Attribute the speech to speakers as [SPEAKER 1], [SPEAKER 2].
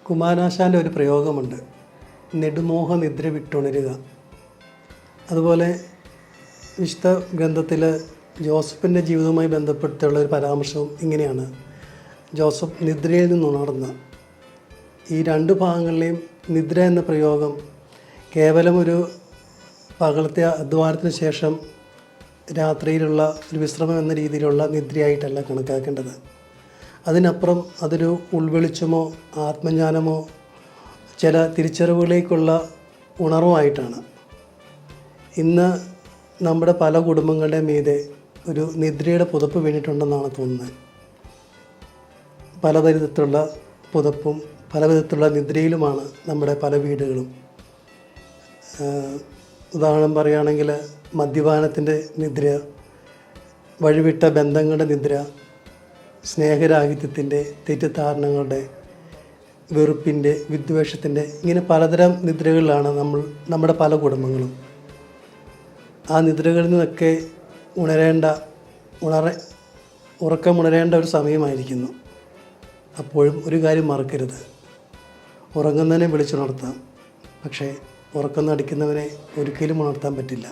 [SPEAKER 1] കുമാരനാശാൻ്റെ ഒരു പ്രയോഗമുണ്ട്, നെടുമോഹ നിദ്ര വിട്ടുണരുക. അതുപോലെ വിശുദ്ധ ഗ്രന്ഥത്തിൽ ജോസഫിൻ്റെ ജീവിതവുമായി ബന്ധപ്പെട്ടുള്ള ഒരു പരാമർശവും ഇങ്ങനെയാണ്: ജോസഫ് നിദ്രയിൽ നിന്നുണർന്ന. ഈ രണ്ട് ഭാഗങ്ങളിലെയും നിദ്ര എന്ന പ്രയോഗം കേവലം ഒരു പകലത്തെ അധ്വാനത്തിന് ശേഷം രാത്രിയിലുള്ള ഒരു വിശ്രമം എന്ന രീതിയിലുള്ള നിദ്രയായിട്ടല്ല കണക്കാക്കേണ്ടത്. അതിനപ്പുറം അതൊരു ഉൾവെളിച്ചമോ ആത്മജ്ഞാനമോ ചില തിരിച്ചറിവുകളിലേക്കുള്ള ഉണർവായിട്ടാണ്. ഇന്ന് നമ്മുടെ പല കുടുംബങ്ങളുടെ മീതെ ഒരു നിദ്രയുടെ പുതപ്പ് വീണിട്ടുണ്ടെന്നാണ് തോന്നുന്നത്. പലതരത്തിലുള്ള പുതപ്പും പലവിധത്തിലുള്ള നിദ്രയിലുമാണ് നമ്മുടെ പല വീടുകളും. ഉദാഹരണം പറയുകയാണെങ്കിൽ മദ്യപാനത്തിൻ്റെ നിദ്ര, വഴിവിട്ട ബന്ധങ്ങളുടെ നിദ്ര, സ്നേഹരാഹിത്യത്തിൻ്റെ, തെറ്റിദ്ധാരണകളുടെ, വെറുപ്പിൻ്റെ, വിദ്വേഷത്തിൻ്റെ, ഇങ്ങനെ പലതരം നിദ്രകളിലാണ് നമ്മുടെ പല കുടുംബങ്ങളും. ആ നിദ്രകളിൽ നിന്നൊക്കെ ഉറക്കമുണരേണ്ട ഒരു സമയമായിരിക്കുന്നു. അപ്പോഴും ഒരു കാര്യം മറക്കരുത്, ഉറങ്ങുന്നതിനെ വിളിച്ചുണർത്താം, പക്ഷേ ഉറക്കം നടിക്കുന്നവനെ ഒരിക്കലും ഉണർത്താൻ പറ്റില്ല.